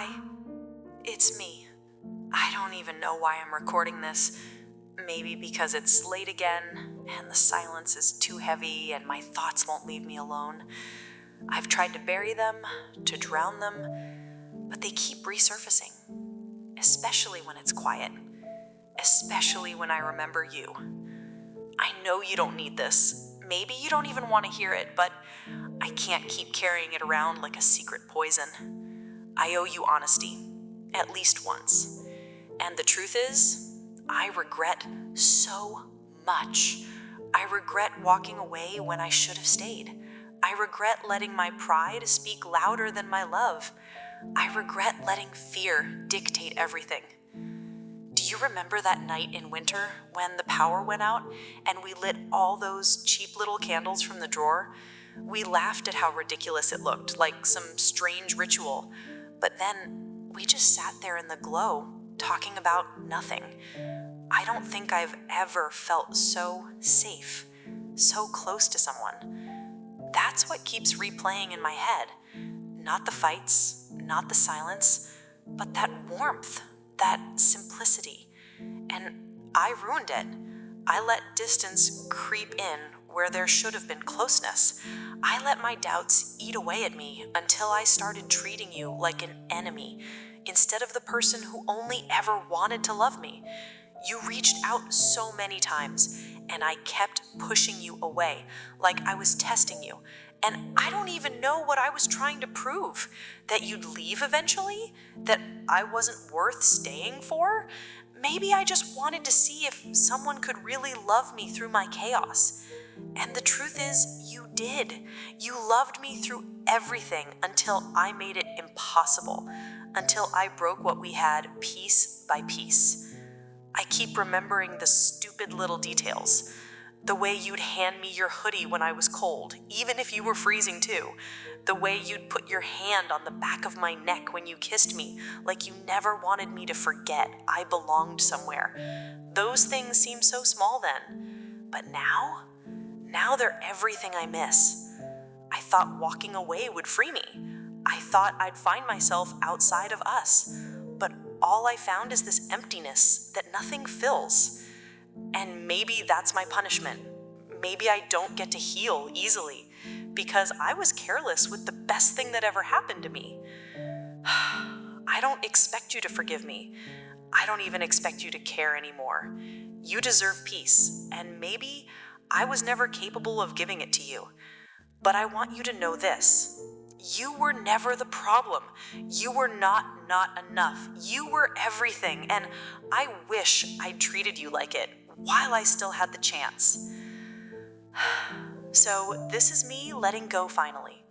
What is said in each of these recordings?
Hi, it's me. I don't even know why I'm recording this. Maybe because it's late again, and the silence is too heavy, and my thoughts won't leave me alone. I've tried to bury them, to drown them, but they keep resurfacing. Especially when it's quiet. Especially when I remember you. I know you don't need this. Maybe you don't even want to hear it, but I can't keep carrying it around like a secret poison. I owe you honesty, at least once. And the truth is, I regret so much. I regret walking away when I should have stayed. I regret letting my pride speak louder than my love. I regret letting fear dictate everything. Do you remember that night in winter when the power went out and we lit all those cheap little candles from the drawer? We laughed at how ridiculous it looked, like some strange ritual. But then we just sat there in the glow, talking about nothing. I don't think I've ever felt so safe, so close to someone. That's what keeps replaying in my head. Not the fights, not the silence, but that warmth, that simplicity. And I ruined it. I let distance creep in where there should have been closeness. I let my doubts eat away at me until I started treating you like an enemy instead of the person who only ever wanted to love me. You reached out so many times, and I kept pushing you away, like I was testing you. And I don't even know what I was trying to prove. That you'd leave eventually? That I wasn't worth staying for? Maybe I just wanted to see if someone could really love me through my chaos. And the truth is, you did. You loved me through everything until I made it impossible, until I broke what we had piece by piece. I keep remembering the stupid little details. The way you'd hand me your hoodie when I was cold, even if you were freezing too. The way you'd put your hand on the back of my neck when you kissed me, like you never wanted me to forget I belonged somewhere. Those things seemed so small then. But now they're everything I miss. I thought walking away would free me. I thought I'd find myself outside of us. But all I found is this emptiness that nothing fills. And maybe that's my punishment. Maybe I don't get to heal easily because I was careless with the best thing that ever happened to me. I don't expect you to forgive me. I don't even expect you to care anymore. You deserve peace, and maybe I was never capable of giving it to you. But I want you to know this. You were never the problem. You were not enough. You were everything, and I wish I'd treated you like it while I still had the chance. So this is me letting go finally.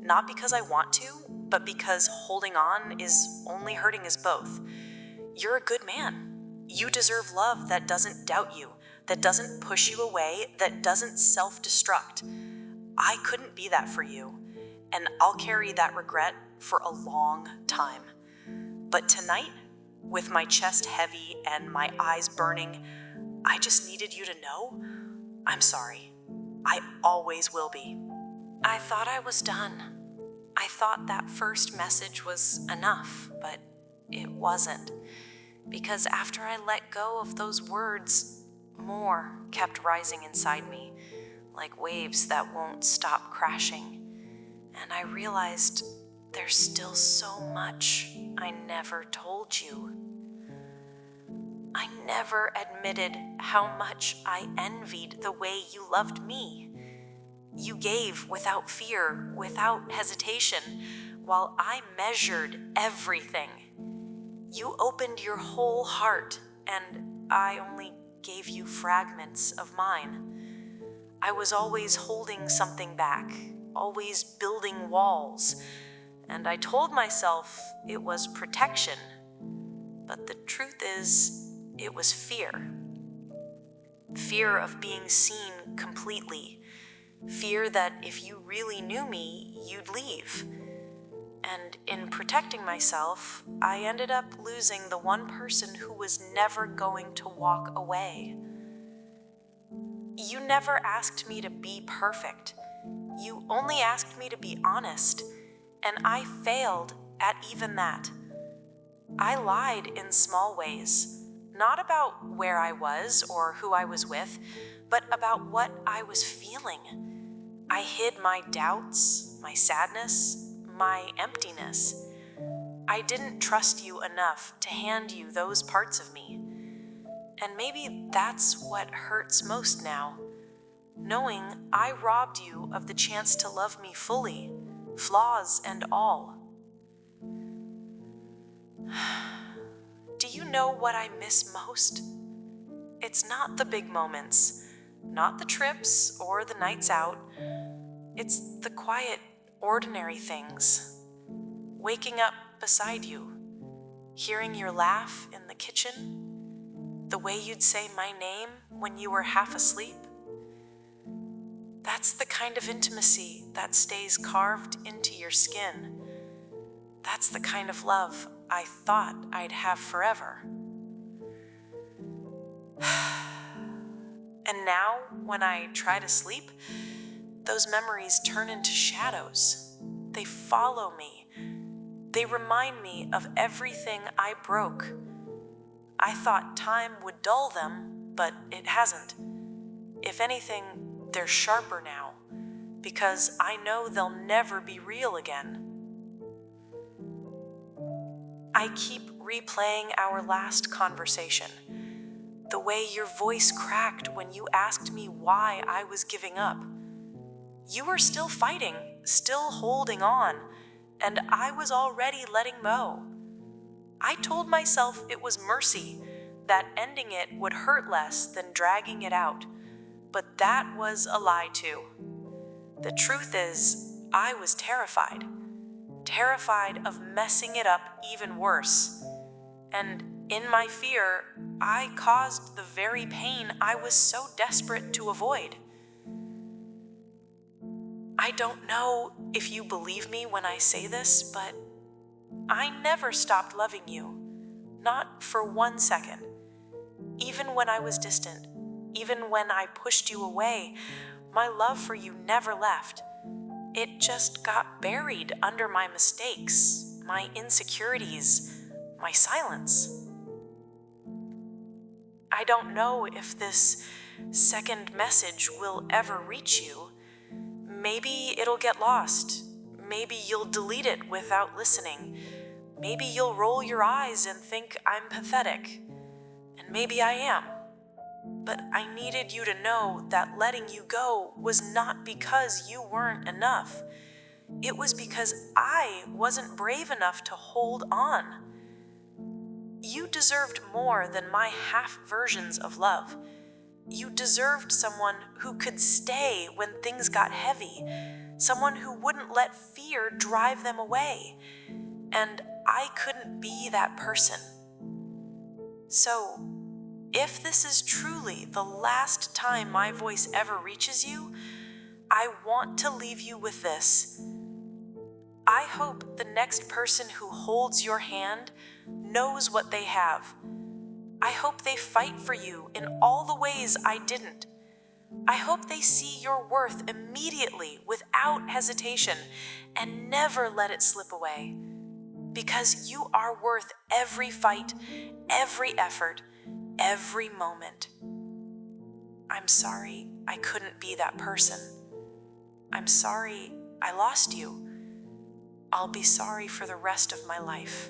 Not because I want to, but because holding on is only hurting us both. You're a good man. You deserve love that doesn't doubt you, that doesn't push you away, that doesn't self-destruct. I couldn't be that for you, and I'll carry that regret for a long time. But tonight, with my chest heavy and my eyes burning, I just needed you to know I'm sorry. I always will be. I thought I was done. I thought that first message was enough, but it wasn't. Because after I let go of those words, more kept rising inside me, like waves that won't stop crashing. And I realized there's still so much I never told you. I never admitted how much I envied the way you loved me. You gave without fear, without hesitation, while I measured everything. You opened your whole heart, and I only gave you fragments of mine. I was always holding something back, always building walls, and I told myself it was protection. But the truth is, it was fear. Fear of being seen completely. Fear that if you really knew me, you'd leave. And in protecting myself, I ended up losing the one person who was never going to walk away. You never asked me to be perfect. You only asked me to be honest, and I failed at even that. I lied in small ways, not about where I was or who I was with, but about what I was feeling. I hid my doubts, my sadness, my emptiness. I didn't trust you enough to hand you those parts of me. And maybe that's what hurts most now, knowing I robbed you of the chance to love me fully, flaws and all. Do you know what I miss most? It's not the big moments, not the trips or the nights out. It's the quiet, ordinary things. Waking up beside you, hearing your laugh in the kitchen, the way you'd say my name when you were half asleep. That's the kind of intimacy that stays carved into your skin. That's the kind of love I thought I'd have forever. And now, when I try to sleep, those memories turn into shadows. They follow me. They remind me of everything I broke. I thought time would dull them, but it hasn't. If anything, they're sharper now, because I know they'll never be real again. I keep replaying our last conversation. The way your voice cracked when you asked me why I was giving up. You were still fighting, still holding on, and I was already letting go. I told myself it was mercy, that ending it would hurt less than dragging it out. But that was a lie too. The truth is, I was terrified. Terrified of messing it up even worse. And in my fear, I caused the very pain I was so desperate to avoid. I don't know if you believe me when I say this, but I never stopped loving you. Not for 1 second. Even when I was distant, even when I pushed you away, my love for you never left. It just got buried under my mistakes, my insecurities, my silence. I don't know if this second message will ever reach you. Maybe it'll get lost. Maybe you'll delete it without listening. Maybe you'll roll your eyes and think I'm pathetic. And maybe I am. But I needed you to know that letting you go was not because you weren't enough. It was because I wasn't brave enough to hold on. You deserved more than my half versions of love. You deserved someone who could stay when things got heavy, someone who wouldn't let fear drive them away. And I couldn't be that person. So, if this is truly the last time my voice ever reaches you, I want to leave you with this. I hope the next person who holds your hand knows what they have. I hope they fight for you in all the ways I didn't. I hope they see your worth immediately without hesitation and never let it slip away. Because you are worth every fight, every effort, every moment. I'm sorry I couldn't be that person. I'm sorry I lost you. I'll be sorry for the rest of my life.